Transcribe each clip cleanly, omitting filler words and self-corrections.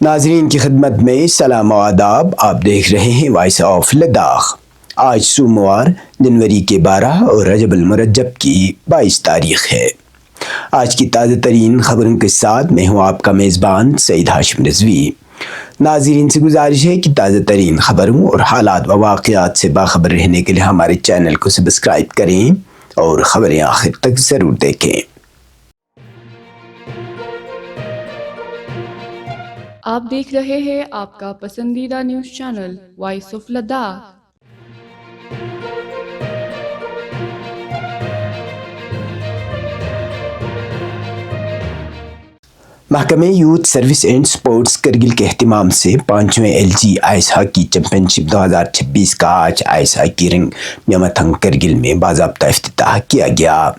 ناظرین کی خدمت میں سلام و آداب. آپ دیکھ رہے ہیں وائس آف لداخ. آج سوموار جنوری کے 12 اور رجب المرجب کی 22 تاریخ ہے. آج کی تازہ ترین خبروں کے ساتھ میں ہوں آپ کا میزبان سعید ہاشم رضوی. ناظرین سے گزارش ہے کہ تازہ ترین خبروں اور حالات و واقعات سے باخبر رہنے کے لیے ہمارے چینل کو سبسکرائب کریں اور خبریں آخر تک ضرور دیکھیں. آپ دیکھ رہے ہیں آپ کا پسندیدہ news channel voice of Ladakh. محکمہ youth service and sports Kargil کے اہتمام سے 5ویں LG ice hockey championship 2026 کا آج آئس ہاکی رنگ میامتھنگ کرگل میں باضابطہ افتتاح کیا گیا.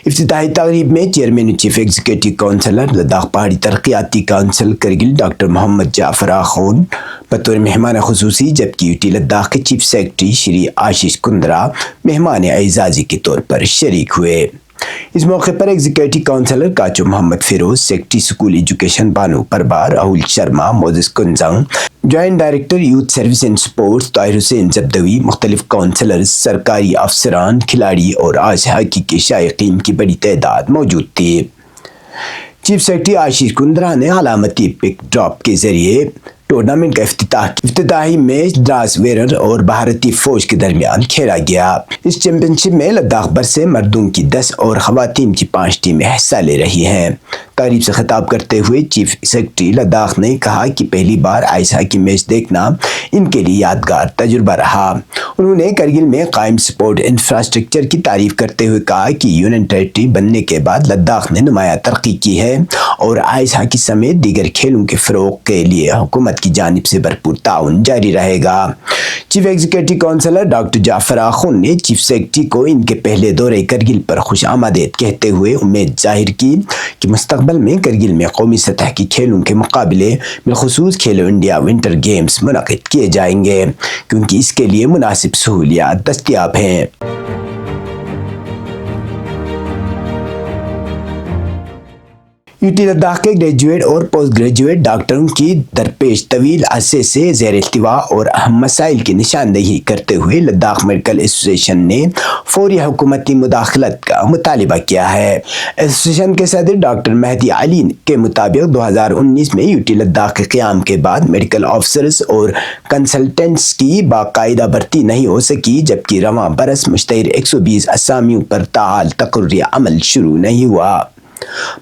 افتتاحی تقریب میں chairman chief executive councillor Ladakh پہاڑی ترقیاتی کونسل کرگل ڈاکٹر محمد جعفر آخون بطور مہمان خصوصی، جبکہ UT لداخ کے چیف سیکرٹری شری آشیش کندرا مہمان اعزازی کے طور پر شریک ہوئے. اس موقع پر executive councillor Kacho Mohammad Feroz, secretary school education Bano Prabar, Rahul Sharma, Moses Kunzang, joint director youth service and sports Tahir Hussain Zabdovi, مختلف کونسلرز، سرکاری افسران، کھلاڑی اور آئس ہاکی کے شائقین کی بڑی تعداد موجود تھی. چیف سیکرٹری آشیش کندرا نے علامتی پک ڈراپ کے ذریعے ٹورنامنٹ کا افتتاح کیا. افتتاحی میچ دراس ویرر اور بھارتی فوج کے درمیان کھیلا گیا. اس چیمپئن شپ میں لداخ بھر سے مردوں کی 10 اور خواتین کی 5 ٹیمیں حصہ لے رہی ہیں. تقریب سے خطاب کرتے ہوئے چیف سیکرٹری لداخ نے کہا کہ پہلی بار آئس ہاکی میچ دیکھنا ان کے لیے یادگار تجربہ رہا. انہوں نے کرگل میں قائم سپورٹ انفراسٹرکچر کی تعریف کرتے ہوئے کہا کہ یونین ٹیریٹری بننے کے بعد لداخ نے نمایاں ترقی کی ہے اور آئس ہاکی سمیت دیگر کھیلوں کے فروغ کے لیے حکومت کی جانب سے بھرپور تعاون جاری رہے گا. چیف ایگزیکٹو کونسلر ڈاکٹر جعفر آخون نے چیف سیکرٹری کو ان کے پہلے دورے کرگل پر خوش آمدید کہتے ہوئے امید ظاہر کی کہ مستقبل میں کرگل میں قومی سطح کی کھیلوں کے مقابلے بالخصوص کھیلو انڈیا ونٹر گیمز منعقد کیے جائیں گے، کیونکہ اس کے لیے مناسب سہولیات دستیاب ہیں. UT لداخ کے گریجویٹ اور پوسٹ گریجویٹ ڈاکٹروں کی درپیش طویل عرصے سے زیر التوا اور اہم مسائل کی نشاندہی کرتے ہوئے لداخ میڈیکل ایسوسی ایشن نے فوری حکومتی مداخلت کا مطالبہ کیا ہے. ایسوسی ایشن کے صدر ڈاکٹر مہدی علی کے مطابق 2019 میں UT لداخ کے قیام کے بعد میڈیکل آفیسرز اور کنسلٹنٹس کی باقاعدہ بھرتی نہیں ہو سکی، جبکہ رواں برس مشتہر 120 اسامیوں پر تاحال تقرری عمل شروع نہیں ہوا.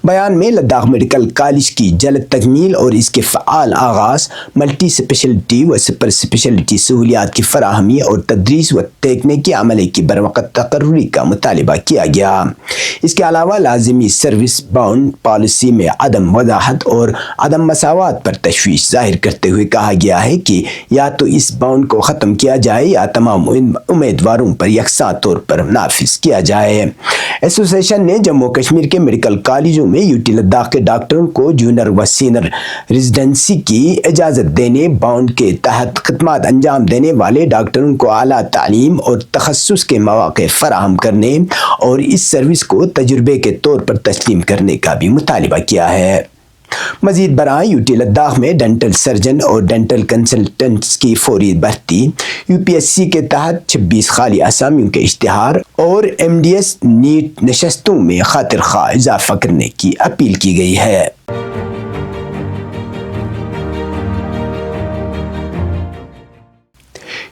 بیان میں لداخ میڈیکل کالج کی جلد تکمیل اور اس کے فعال آغاز، ملٹی اسپیشلٹی و سپر اسپیشلٹی سہولیات کی فراہمی اور تدریس و تکنیکی عملے کی بروقت تقرری کا مطالبہ کیا گیا. اس کے علاوہ لازمی سروس باؤنڈ پالیسی میں عدم وضاحت اور عدم مساوات پر تشویش ظاہر کرتے ہوئے کہا گیا ہے کہ یا تو اس باؤنڈ کو ختم کیا جائے یا تمام امیدواروں پر یکساں طور پر نافذ کیا جائے. ایسوسی ایشن نے جموں کشمیر کے میڈیکل کالجوں میں UT لداخ کے ڈاکٹروں کو جونیئر و سینئر ریزیڈنسی کی اجازت دینے، باؤنڈ کے تحت خدمات انجام دینے والے ڈاکٹروں کو اعلیٰ تعلیم اور تخصص کے مواقع فراہم کرنے اور اس سروس کو تجربے کے طور پر تسلیم کرنے کا بھی مطالبہ کیا ہے. مزید برآں UT لداخ میں ڈینٹل سرجن اور ڈینٹل کنسلٹنٹس کی فوری بھرتی، UPSC کے تحت 26 خالی اسامیوں کے اشتہار اور MDS نیٹ نشستوں میں خاطر خواہ اضافہ کرنے کی اپیل کی گئی ہے.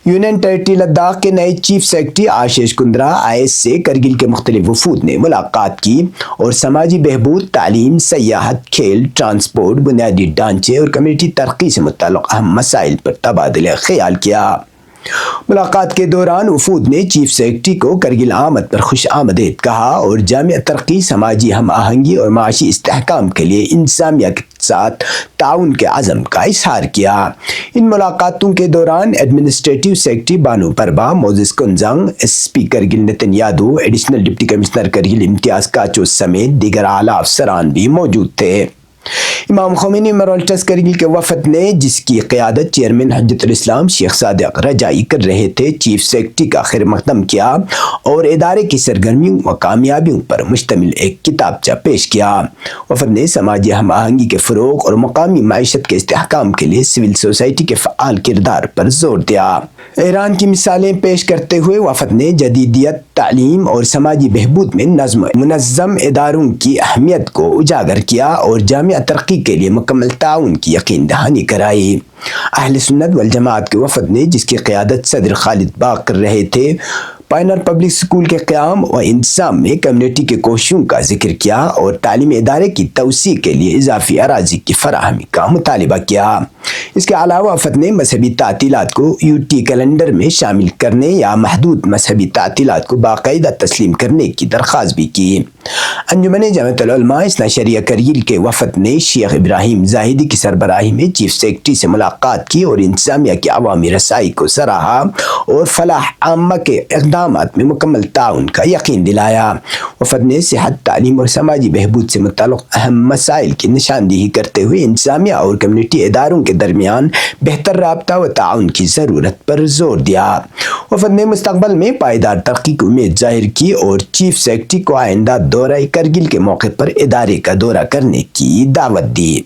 یونین ٹیریٹری لداخ کے نئے chief secretary Ashish Kundra ice سے کرگل کے مختلف وفود نے ملاقات کی اور سماجی بہبود، تعلیم، سیاحت، کھیل، ٹرانسپورٹ، بنیادی ڈھانچے اور کمیونٹی ترقی سے متعلق اہم مسائل پر تبادلہ خیال کیا. ملاقات کے دوران وفود نے چیف سیکرٹری کو کرگل آمد پر خوش آمدید کہا اور جامع ترقی، سماجی ہم آہنگی اور معاشی استحکام کے لیے انتظامیہ کے ساتھ تعاون کے عزم کا اظہار کیا. ان ملاقاتوں کے دوران administrative secretary Bano Praba, Moses Kunzang, SP Kargil Nitin Yadav, additional deputy commissioner Kargil Imtiaz Kacho سمیت دیگر اعلیٰ افسران بھی موجود تھے. امام خمینی میموریل ٹرسٹ کرگل کے وفد نے، جس کی قیادت چیئرمین حجت الاسلام شیخ صادق رجائی کر رہے تھے، چیف سیکرٹری کا خیر مقدم کیا اور ادارے کی سرگرمیوں و کامیابیوں پر مشتمل ایک کتابچہ پیش کیا۔ وفد نے سماجی ہم آہنگی کے فروغ اور مقامی معیشت کے استحکام کے لیے سول سوسائٹی کے فعال کردار پر زور دیا۔ ایران کی مثالیں پیش کرتے ہوئے وفد نے جدیدیت، تعلیم اور سماجی بہبود میں نظم منظم اداروں کی اہمیت کو اجاگر کیا اور جامع ترقی کے لیے مکمل تعاون کی یقین دہانی کرائی۔ اہل سنت والجماعت کے وفد نے، جس کی قیادت صدر خالد باغ کر رہے تھے، پائنر پبلک اسکول کے قیام و انتظام میں کمیونٹی کے کوششوں کا ذکر کیا اور تعلیمی ادارے کی توسیع کے لیے اضافی اراضی کی فراہمی کا مطالبہ کیا۔ اس کے علاوہ وفد نے مذہبی تعطیلات کو UT کیلنڈر میں شامل کرنے یا محدود مذہبی تعطیلات کو باقاعدہ تسلیم کرنے کی درخواست بھی کی۔ انجمن جامعۃ العلماء اثنا عشریہ کرگل کے وفد نے شیخ ابراہیم زاہدی کی سربراہی میں چیف سیکرٹری سے ملاقات کی اور انتظامیہ کی عوامی رسائی کو سراہا اور فلاح عامہ کے اقدامات میں مکمل تعاون کا یقین دلایا۔ وفد نے صحت، تعلیم اور سماجی بہبود سے متعلق اہم مسائل کی نشاندہی کرتے ہوئے انتظامیہ اور کمیونٹی اداروں کے درمیان بہتر رابطہ و تعاون کی ضرورت پر زور دیا۔ وفد نے مستقبل میں پائیدار ترقی کی امید ظاہر کی اور چیف سیکرٹری کو آئندہ دورہ کرگل کے موقع پر ادارے کا دورہ کرنے کی دعوت دی۔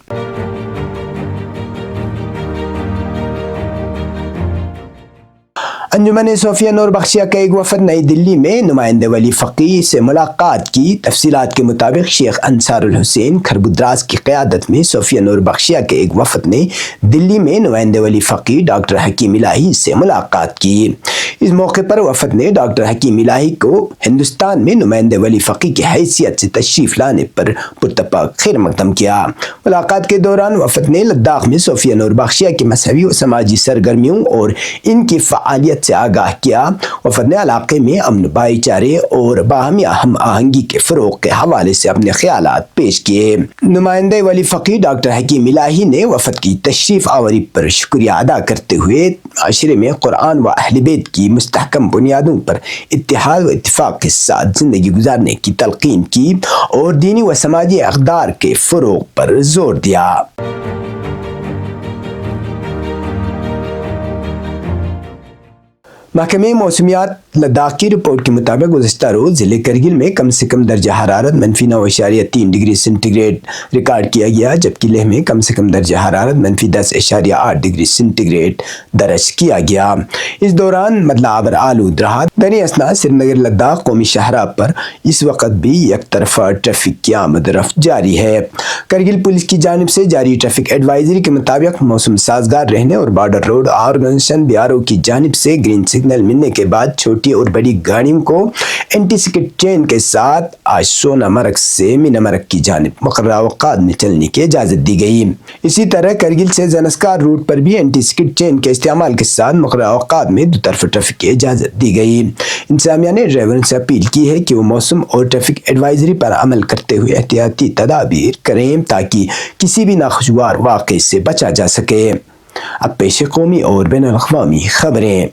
انجمن صوفیہ نور بخشیہ کا ایک وفد نئی دلی میں نمائندہ ولی فقیہ سے ملاقات کی۔ تفصیلات کے مطابق شیخ انصار الحسین خربدراز کی قیادت میں صوفیہ نور بخشیہ کے ایک وفد نے دلی میں نمائندہ ولی فقیہ ڈاکٹر حکیم الہی سے ملاقات کی۔ اس موقع پر وفد نے ڈاکٹر حکیم الہی کو ہندوستان میں نمائندہ ولی فقیہ کی حیثیت سے تشریف لانے پر پرتپاک خیر مقدم کیا۔ ملاقات کے دوران وفد نے لداخ میں صوفیہ نور بخشیہ کی مذہبی و سماجی سرگرمیوں اور ان کی فعالیت سے آگاہ کیا۔ وفد نے علاقے میں امن، بھائی چارے اور باہمی ہم آہنگی کے فروغ کے حوالے سے اپنے خیالات پیش کیے۔ نمائندہ ولی فقیہ ڈاکٹر حکیم الہی نے وفد کی تشریف آوری پر شکریہ ادا کرتے ہوئے معاشرے میں قرآن و اہل بیت کی مستحکم بنیادوں پر اتحاد و اتفاق کے ساتھ زندگی گزارنے کی تلقین کی اور دینی و سماجی اقدار کے فروغ پر زور دیا۔ محکمہ موسمیات لداخ کی رپورٹ کے مطابق گزشتہ روز ضلع کرگل میں کم سے کم درجہ حرارت -9.3 ڈگری سینٹی گریڈ ریکارڈ کیا گیا، جبکہ لیہ میں کم سے کم درجہ حرارت -10.8 ڈگری سینٹی گریڈ درج کیا گیا۔ اس دوران مطلع آلود رہا۔ دریں اثنا سری نگر لداخ قومی شاہراہ پر اس وقت بھی یک طرفہ ٹریفک کی آمد و رفت جاری ہے۔ کرگل پولیس کی جانب سے جاری ٹریفک ایڈوائزری کے مطابق موسم سازگار رہنے اور بارڈر روڈ آرگنائزیشن BRO کی جانب سے گرین سگنل ملنے کے بعد چھوٹی اور بڑی گاڑیوں کو اینٹی سکٹ چین کے ساتھ آج سونا مرگ سے مینا مرگ کی جانب مقررہ اوقات میں چلنے کی اجازت دی گئی۔ اسی طرح کرگل سے زنسکار روٹ پر بھی اینٹی سکٹ چین کے استعمال کے ساتھ مقررہ اوقات میں دو طرفہ ٹریفک کی اجازت دی گئی۔ انتظامیہ نے ڈرائیوروں سے اپیل کی ہے کہ وہ موسم اور ٹریفک ایڈوائزری پر عمل کرتے ہوئے احتیاطی تدابیر کریں تاکہ کسی بھی ناخوشگوار واقعے سے بچا جا سکے۔ اب پیش قومی اور بین الاقوامی خبریں۔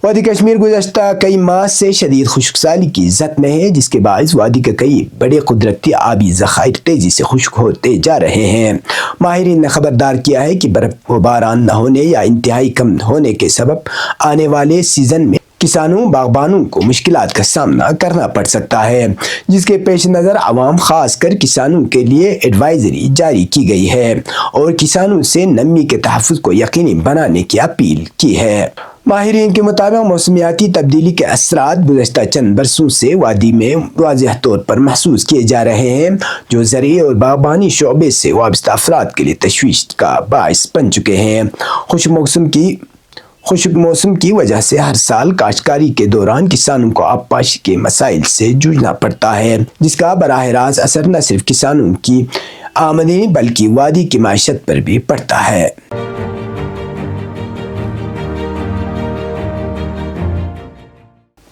وادی کشمیر گزشتہ کئی ماہ سے شدید خشک سالی کی زد میں ہے، جس کے باعث وادی کے کئی بڑے قدرتی آبی ذخائر تیزی سے خشک ہوتے جا رہے ہیں۔ ماہرین نے خبردار کیا ہے کہ برف و باران نہ ہونے یا انتہائی کم ہونے کے سبب آنے والے سیزن میں کسانوں باغبانوں کو مشکلات کا سامنا کرنا پڑ سکتا ہے، جس کے پیش نظر عوام خاص کر کسانوں کے لیے ایڈوائزری جاری کی گئی ہے اور کسانوں سے نمی کے تحفظ کو یقینی بنانے کی اپیل کی ہے۔ ماہرین کے مطابق موسمیاتی تبدیلی کے اثرات گزشتہ چند برسوں سے وادی میں واضح طور پر محسوس کیے جا رہے ہیں، جو زرعی اور باغبانی شعبے سے وابستہ افراد کے لیے تشویش کا باعث بن چکے ہیں۔ خشک موسم کی وجہ سے ہر سال کاشتکاری کے دوران کسانوں کو آبپاشی کے مسائل سے جوجھنا پڑتا ہے، جس کا براہ راست اثر نہ صرف کسانوں کی آمدنی بلکہ وادی کی معیشت پر بھی پڑتا ہے۔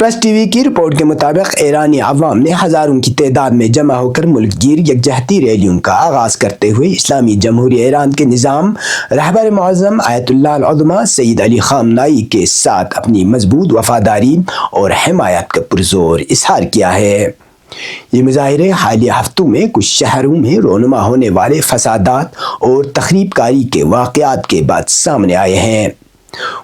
پریس ٹی وی کی رپورٹ کے مطابق ایرانی عوام نے ہزاروں کی تعداد میں جمع ہو کر ملک گیر یکجہتی ریلیوں کا آغاز کرتے ہوئے اسلامی جمہوریہ ایران کے نظام رہبر معظم آیت اللہ العظمہ سید علی خامنائی کے ساتھ اپنی مضبوط وفاداری اور حمایت کا پرزور اظہار کیا ہے۔ یہ مظاہرے حالیہ ہفتوں میں کچھ شہروں میں رونما ہونے والے فسادات اور تخریب کاری کے واقعات کے بعد سامنے آئے ہیں۔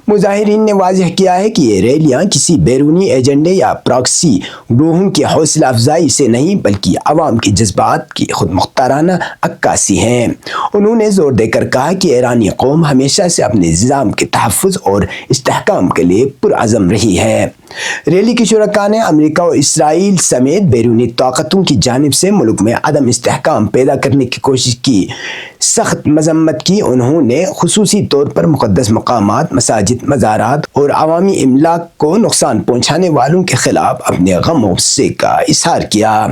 مظاہرین نے واضح کیا ہے کہ یہ ریلیاں کسی بیرونی ایجنڈے یا پراکسی گروہوں کی حوصلہ افزائی سے نہیں بلکہ عوام کے جذبات کی خود مختارانہ عکاسی ہیں۔ انہوں نے زور دے کر کہا کہ ایرانی قوم ہمیشہ سے اپنے نظام کے تحفظ اور استحکام کے لیے پرعزم رہی ہے۔ ریلی کے شرکاء نے امریکہ و اسرائیل سمیت بیرونی طاقتوں کی جانب سے ملک میں عدم استحکام پیدا کرنے کی کوشش کی سخت مذمت کی۔ انہوں نے خصوصی طور پر مقدس مقامات، مساجد، مزارات اور عوامی املاک کو نقصان پہنچانے والوں کے خلاف اپنے غم و غصے کا اظہار کیا۔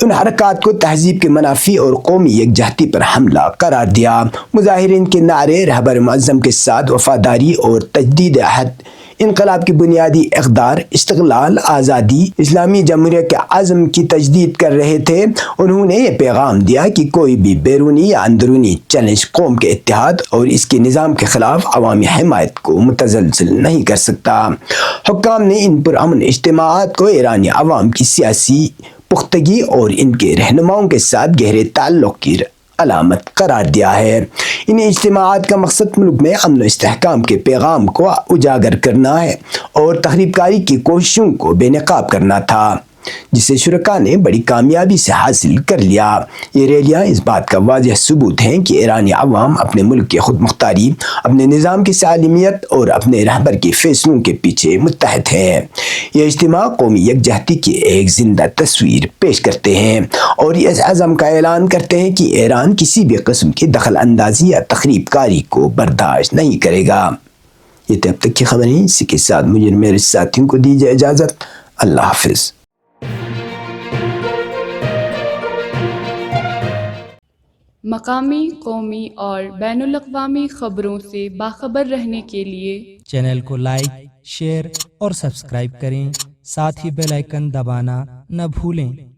ان حرکات کو تہذیب کے منافی اور قومی یکجہتی پر حملہ قرار دیا۔ مظاہرین کے نعرے رہبر معظم کے ساتھ وفاداری اور تجدید عہد، انقلاب کی بنیادی اقدار، استقلال، آزادی، اسلامی جمہوریہ کے عزم کی تجدید کر رہے تھے۔ انہوں نے یہ پیغام دیا کہ کوئی بھی بیرونی یا اندرونی چیلنج قوم کے اتحاد اور اس کے نظام کے خلاف عوامی حمایت کو متزلزل نہیں کر سکتا۔ حکام نے ان پرامن اجتماعات کو ایرانی عوام کی سیاسی پختگی اور ان کے رہنماؤں کے ساتھ گہرے تعلق کی علامت قرار دیا ہے۔ ان اجتماعات کا مقصد ملک میں امن و استحکام کے پیغام کو اجاگر کرنا ہے اور تخریب کاری کی کوششوں کو بے نقاب کرنا تھا، جسے شرکاء نے بڑی کامیابی سے حاصل کر لیا۔ یہ ریلیاں اس بات کا واضح ثبوت ہیں کہ ایرانی عوام اپنے ملک کی خود مختاری، اپنے نظام کی سالمیت اور اپنے رہبر کے فیصلوں کے پیچھے متحد ہیں۔ یہ اجتماع قومی یکجہتی کی ایک زندہ تصویر پیش کرتے ہیں اور اس عزم کا اعلان کرتے ہیں کہ ایران کسی بھی قسم کی دخل اندازی یا تخریب کاری کو برداشت نہیں کرے گا۔ یہ تھے اب تک کی خبریں، اسی کے ساتھ مجھے میرے ساتھیوں کو دیجیے اجازت۔ اللہ حافظ۔ مقامی، قومی اور بین الاقوامی خبروں سے باخبر رہنے کے لیے چینل کو لائک، شیئر اور سبسکرائب کریں، ساتھ ہی بیل آئیکن دبانا نہ بھولیں۔